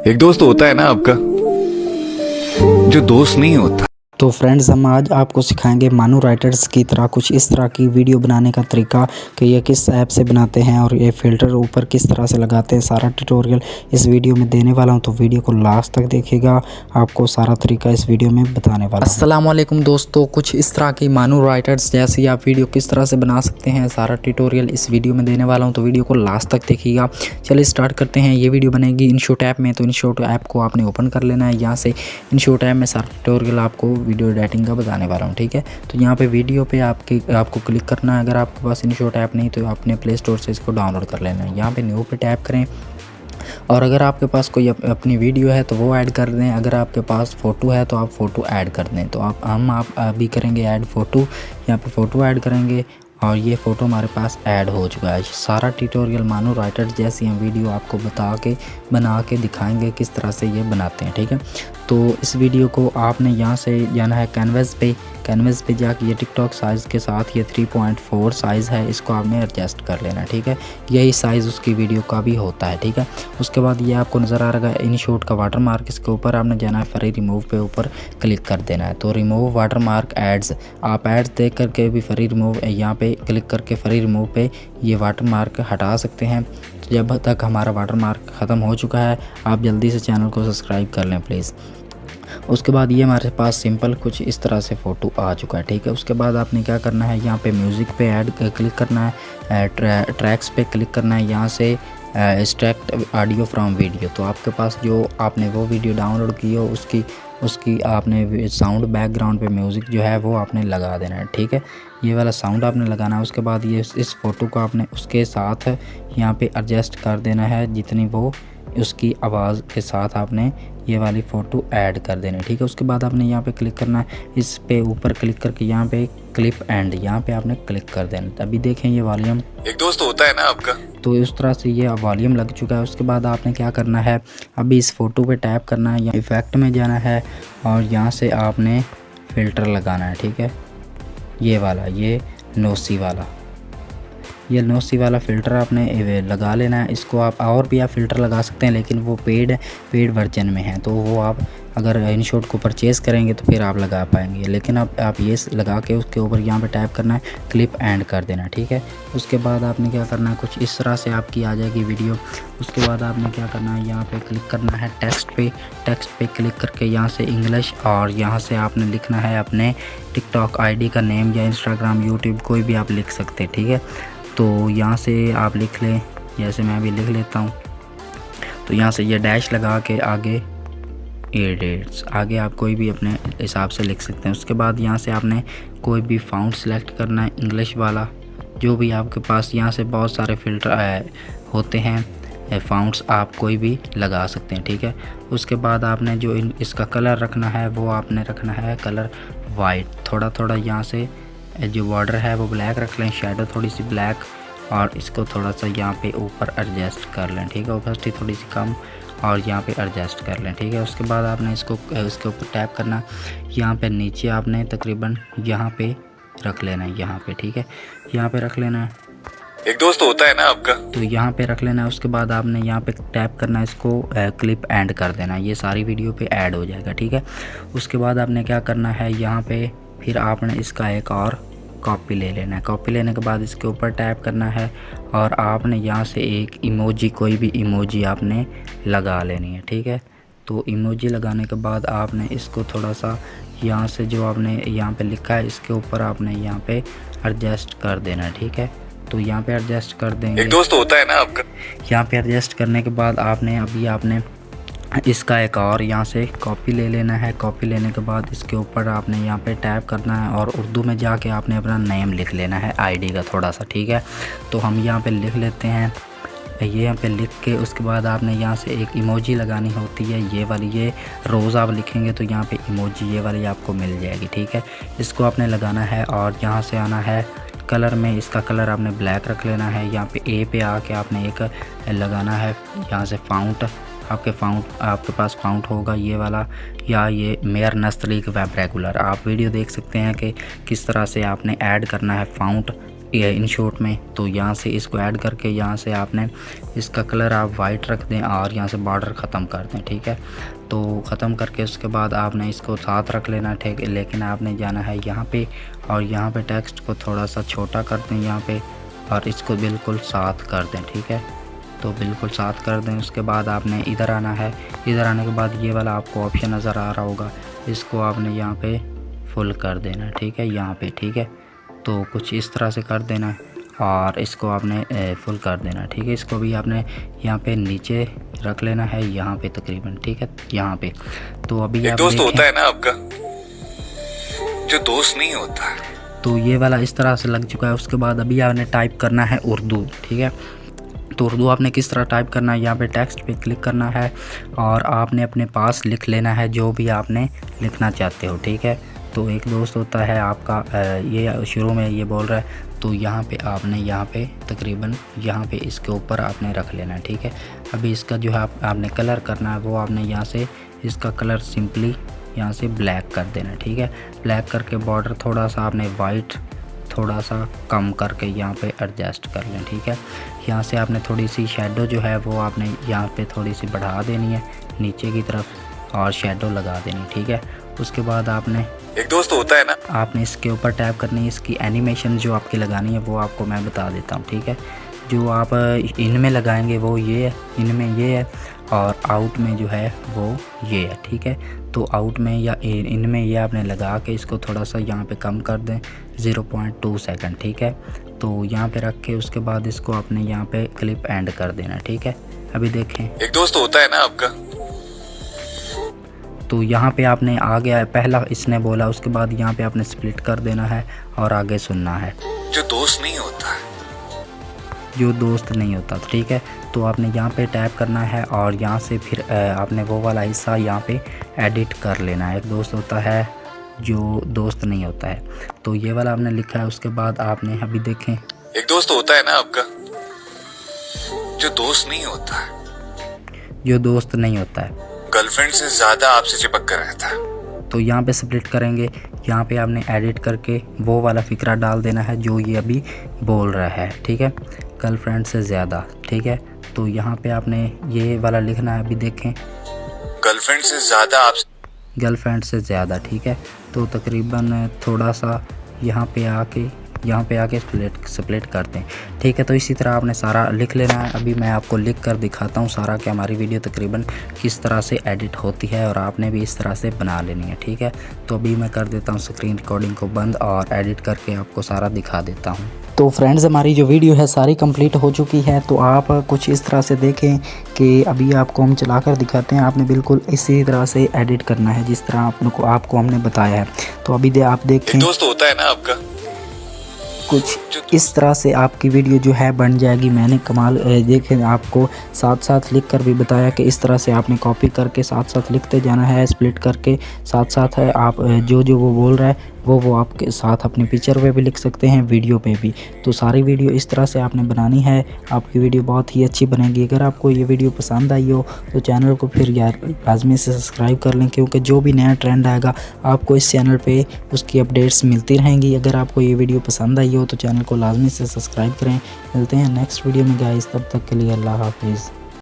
एक दोस्त होता है ना आपका जो दोस्त नहीं होता। तो फ्रेंड्स, हम आज आपको सिखाएंगे मानू राइटर्स की तरह कुछ इस तरह की वीडियो बनाने का तरीका कि ये किस ऐप से बनाते हैं और ये फ़िल्टर ऊपर किस तरह से लगाते हैं। सारा ट्यूटोरियल इस वीडियो में देने वाला हूं, तो वीडियो को लास्ट तक देखिएगा। आपको सारा तरीका इस वीडियो में बताने वाला हूं। अस्सलाम वालेकुम दोस्तों, कुछ इस तरह की मानू राइटर्स जैसी आप वीडियो किस तरह से बना सकते हैं, सारा ट्यूटोरियल इस वीडियो में देने वाला हूँ, तो वीडियो को लास्ट तक देखिएगा। चलिए स्टार्ट करते हैं। ये वीडियो बनेगी इनशॉट ऐप में, तो इनशॉट ऐप को आपने ओपन कर लेना है। यहाँ से इनशॉट ऐप में सारा ट्यूटोरियल आपको वीडियो एडिटिंग का बताने वाला हूँ, ठीक है। तो यहाँ पे वीडियो पे आपको क्लिक करना है। अगर आपके पास इनशॉट ऐप नहीं तो आपने प्ले स्टोर से इसको डाउनलोड कर लेना है। यहाँ पे न्यू पे टैप करें और अगर आपके पास कोई अपनी वीडियो है तो वो ऐड कर दें। अगर आपके पास फ़ोटो है तो आप फ़ोटो ऐड कर दें। तो आप अभी करेंगे ऐड फ़ोटो। यहाँ पे फ़ोटो ऐड करेंगे और ये फ़ोटो हमारे पास ऐड हो चुका है। सारा ट्यूटोरियल मानू राइटर्स जैसी हम वीडियो आपको बना के दिखाएंगे किस तरह से ये बनाते हैं, ठीक है। तो इस वीडियो को आपने यहाँ से जाना है कैनवस पे जाके ये टिकटॉक साइज़ के साथ ये 3.4 साइज़ है, इसको आपने एडजस्ट कर लेना है, ठीक है। यही साइज़ उसकी वीडियो का भी होता है, ठीक है। उसके बाद ये आपको नज़र आ रहा है इनशॉट का वाटर मार्क, इसके ऊपर आपने जाना है फ्री रिमूव पे ऊपर क्लिक कर देना है। तो रिमूव वाटर मार्क एड्स, आप एड्स देख करके भी फ्री रिमूव यहाँ पे क्लिक करके फ्री रिमूव पे ये वाटर मार्क हटा सकते हैं। तो जब तक हमारा वाटर मार्क ख़त्म हो चुका है, आप जल्दी से चैनल को सब्सक्राइब कर लें प्लीज़। उसके बाद ये हमारे पास सिंपल कुछ इस तरह से फ़ोटो आ चुका है, ठीक है। उसके बाद आपने क्या करना है, यहाँ पे म्यूज़िक पे ऐड क्लिक करना है, ट्रैक्स पे क्लिक करना है। यहाँ से एक्सट्रैक्ट ऑडियो फ्रॉम वीडियो, तो आपके पास जो आपने वो वीडियो डाउनलोड की हो उसकी आपने साउंड बैकग्राउंड पे म्यूज़िक जो है वो आपने लगा देना है, ठीक है। ये वाला साउंड आपने लगाना है। उसके बाद ये इस फ़ोटो को आपने उसके साथ यहाँ पे एडजस्ट कर देना है, जितनी वो उसकी आवाज़ के साथ आपने ये वाली फ़ोटो ऐड कर देनी है, ठीक है। उसके बाद आपने यहाँ पे क्लिक करना है, इस पे ऊपर क्लिक करके यहाँ पे क्लिप एंड यहाँ पे आपने क्लिक कर देना। तभी देखें ये वॉल्यूम एक दोस्त होता है ना आपका, तो इस तरह से ये वॉल्यूम लग चुका है। उसके बाद आपने क्या करना है, अभी इस फ़ोटो पे टैप करना है, यहाँ इफ़ेक्ट में जाना है और यहाँ से आपने फ़िल्टर लगाना है, ठीक है। ये वाला ये नोसी वाला फ़िल्टर आपने लगा लेना है। इसको आप और भी आप फ़िल्टर लगा सकते हैं, लेकिन वो पेड वर्जन में है, तो वो आप अगर इनशॉट को परचेज़ करेंगे तो फिर आप लगा पाएंगे। लेकिन आप ये लगा के उसके ऊपर यहाँ पे टैप करना है, क्लिप एंड कर देना, ठीक है। उसके बाद आपने क्या करना है, कुछ इस तरह से आपकी आ जाएगी वीडियो। उसके बाद आपने क्या करना है, यहाँ पे क्लिक करना है टेक्स्ट पे क्लिक करके यहाँ से इंग्लिश, और यहाँ से आपने लिखना है अपने टिकटॉक आईडी का नेम या इंस्टाग्राम यूट्यूब कोई भी आप लिख सकते हैं, ठीक है। तो यहाँ से आप लिख लें, जैसे मैं भी लिख लेता हूँ। तो यहाँ से ये डैश लगा के आगे एडिट्स आगे आप कोई भी अपने हिसाब से लिख सकते हैं। उसके बाद यहाँ से आपने कोई भी फ़ॉन्ट सेलेक्ट करना है, इंग्लिश वाला जो भी आपके पास। यहाँ से बहुत सारे फ़िल्टर होते हैं, फ़ॉन्ट्स आप कोई भी लगा सकते हैं, ठीक है। उसके बाद आपने जो इसका कलर रखना है वो आपने रखना है कलर वाइट। थोड़ा यहाँ से जो बॉर्डर है वो ब्लैक रख लें, शैडो थोड़ी सी ब्लैक, और इसको थोड़ा सा यहाँ पे ऊपर एडजस्ट कर लें, ठीक है। ओपेसिटी थोड़ी सी कम और यहाँ पे एडजस्ट कर लें, ठीक है। उसके बाद आपने इसके ऊपर टैप करना, यहाँ पे नीचे आपने तकरीबन यहाँ पे रख लेना है, यहाँ पे, ठीक है। यहाँ पे रख लेना है, एक दोस्त होता है ना आपका, तो यहाँ पे रख लेना है। उसके बाद आपने यहाँ पे टैप करना है, इसको क्लिप एंड कर देना है, ये सारी वीडियो पे ऐड हो जाएगा, ठीक है। उसके बाद आपने क्या करना है, यहाँ पे फिर आपने इसका एक और कॉपी ले लेना है। कॉपी लेने के बाद इसके ऊपर टैप करना है और आपने यहाँ से एक इमोजी, कोई भी इमोजी आपने लगा लेनी है, ठीक है। तो इमोजी लगाने के बाद आपने इसको थोड़ा सा यहाँ से जो आपने यहाँ पे लिखा है इसके ऊपर आपने यहाँ पे एडजस्ट कर देना है, ठीक है। तो यहाँ पे एडजस्ट कर देंगे, एक दोस्त होता है ना आपका। यहाँ पे एडजस्ट करने के बाद आपने इसका एक और यहाँ से कॉपी ले लेना है। कॉपी लेने के बाद इसके ऊपर आपने यहाँ पे टैप करना है और उर्दू में जाके आपने अपना नेम लिख लेना है आईडी का थोड़ा सा, ठीक है। तो हम यहाँ पे लिख लेते हैं, ये यहाँ पे लिख के उसके बाद आपने यहाँ से एक इमोजी लगानी होती है, ये वाली, ये रोज़ आप लिखेंगे तो यहाँ पे इमोजी ये वाली आपको मिल जाएगी, ठीक है। इसको आपने लगाना है और यहाँ से आना है कलर में, इसका कलर आपने ब्लैक रख लेना है। यहाँ पे ए पे आके आपने एक लगाना है, यहाँ से फ़ॉन्ट आपके पास फ़ॉन्ट होगा ये वाला, या ये मेयर नस्तलीक वेब रेगुलर। आप वीडियो देख सकते हैं कि किस तरह से आपने ऐड करना है फ़ॉन्ट इन शॉर्ट में। तो यहाँ से इसको ऐड करके यहाँ से आपने इसका कलर आप वाइट रख दें और यहाँ से बॉर्डर ख़त्म कर दें, ठीक है। तो ख़त्म करके उसके बाद आपने इसको साथ रख लेना, ठीक है। लेकिन आपने जाना है यहाँ पे और यहाँ पे टेक्स्ट को थोड़ा सा छोटा कर दें यहाँ पे और इसको बिल्कुल साथ कर दें, ठीक है। तो बिल्कुल साथ कर दें। उसके बाद आपने इधर आना है। इधर आने के बाद ये वाला आपको ऑप्शन नज़र आ रहा होगा, इसको आपने यहाँ पे फुल कर देना, ठीक है, यहाँ पे, ठीक है। तो कुछ इस तरह से कर देना और इसको आपने फुल कर देना, ठीक है। इसको भी आपने यहाँ पे नीचे रख लेना है, यहाँ पे तकरीबन, ठीक है, यहाँ पे। तो अभी आप दोस्त होता है ना आपका जो दोस्त नहीं होता, तो ये वाला इस तरह से लग चुका है। उसके बाद अभी आपने टाइप करना है उर्दू, ठीक है। तो उर्दू आपने किस तरह टाइप करना है, यहाँ पे टेक्स्ट पे क्लिक करना है और आपने अपने पास लिख लेना है जो भी आपने लिखना चाहते हो, ठीक है। तो एक दोस्त होता है आपका, ये शुरू में ये बोल रहा है, तो यहाँ पे आपने यहाँ पे तकरीबन यहाँ पे इसके ऊपर आपने रख लेना है, ठीक है। अभी इसका जो है आपने कलर करना है वो आपने यहाँ से इसका कलर सिंपली यहाँ से ब्लैक कर देना, ठीक है। ब्लैक करके बॉर्डर थोड़ा सा आपने वाइट थोड़ा सा कम करके यहाँ पे एडजस्ट कर लें, ठीक है। यहाँ से आपने थोड़ी सी शेडो जो है वो आपने यहाँ पे थोड़ी सी बढ़ा देनी है नीचे की तरफ और शेडो लगा देनी, ठीक है। उसके बाद आपने एक दोस्त होता है ना, आपने इसके ऊपर टैप करनी है। इसकी एनिमेशन जो आपकी लगानी है वो आपको मैं बता देता हूँ, ठीक है। जो आप इनमें लगाएंगे वो ये है, इनमें ये है और आउट में जो है वो ये है, ठीक है। तो आउट में या इनमें ये आपने लगा के इसको थोड़ा सा यहाँ पे कम कर दें 0.2 सेकंड, ठीक है। तो यहाँ पे रख के उसके बाद इसको आपने यहाँ पे क्लिप एंड कर देना, ठीक है। अभी देखें, एक दोस्त होता है ना आपका, तो यहाँ पे आपने आ गया है पहला इसने बोला, उसके बाद यहाँ पे आपने स्प्लिट कर देना है और आगे सुनना है जो दोस्त नहीं होता, जो दोस्त नहीं होता, ठीक है। तो आपने यहाँ पे टैप करना है और यहाँ से फिर आपने वो वाला हिस्सा यहाँ पे एडिट कर लेना है। एक दोस्त होता है जो दोस्त नहीं होता है, तो ये वाला आपने लिखा है। उसके बाद आपने अभी देखें, एक दोस्त होता है ना आपका जो दोस्त नहीं होता, जो दोस्त नहीं होता है, गर्लफ्रेंड से ज्यादा आपसे चिपक कर रहता है। तो यहाँ पे स्प्लिट करेंगे, यहाँ पे आपने एडिट करके वो वाला फिक्रा डाल देना है जो ये अभी बोल रहा है, ठीक है, गर्लफ्रेंड से ज़्यादा, ठीक है। तो यहाँ पे आपने ये वाला लिखना है। अभी देखें, गर्लफ्रेंड से ज़्यादा आप, गर्लफ्रेंड से ज़्यादा, ठीक है। तो तकरीबन थोड़ा सा यहाँ पे आके स्प्लिट करते हैं, ठीक है। तो इसी तरह आपने सारा लिख लेना है। अभी मैं आपको लिख कर दिखाता हूँ सारा कि हमारी वीडियो तकरीबन किस तरह से एडिट होती है और आपने भी इस तरह से बना लेनी है, ठीक है। तो अभी मैं कर देता हूँ स्क्रीन रिकॉर्डिंग को बंद और एडिट करके आपको सारा दिखा देता हूँ। तो फ्रेंड्स, हमारी जो वीडियो है सारी कंप्लीट हो चुकी है। तो आप कुछ इस तरह से देखें कि अभी आपको हम चला कर दिखाते हैं। आपने बिल्कुल इसी तरह से एडिट करना है जिस तरह आपको हमने बताया है। तो अभी आप देखें, दोस्त होता है ना आपका, कुछ इस तरह से आपकी वीडियो जो है बन जाएगी। मैंने कमाल देखें आपको साथ साथ लिख कर भी बताया कि इस तरह से आपने कॉपी करके साथ साथ लिखते जाना है, स्प्लिट करके साथ साथ है। आप जो वो बोल रहा है वो आपके साथ अपने पिक्चर पे भी लिख सकते हैं, वीडियो पे भी। तो सारी वीडियो इस तरह से आपने बनानी है, आपकी वीडियो बहुत ही अच्छी बनेगी। अगर आपको ये वीडियो पसंद आई हो तो चैनल को फिर यार लाजमी से सब्सक्राइब कर लें, क्योंकि जो भी नया ट्रेंड आएगा आपको इस चैनल पे उसकी अपडेट्स मिलती रहेंगी। अगर आपको ये वीडियो पसंद आई हो तो चैनल को लाजमी से सब्सक्राइब करें। मिलते हैं नेक्स्ट वीडियो में गाइस, तब तक के लिए अल्लाह हाफिज़।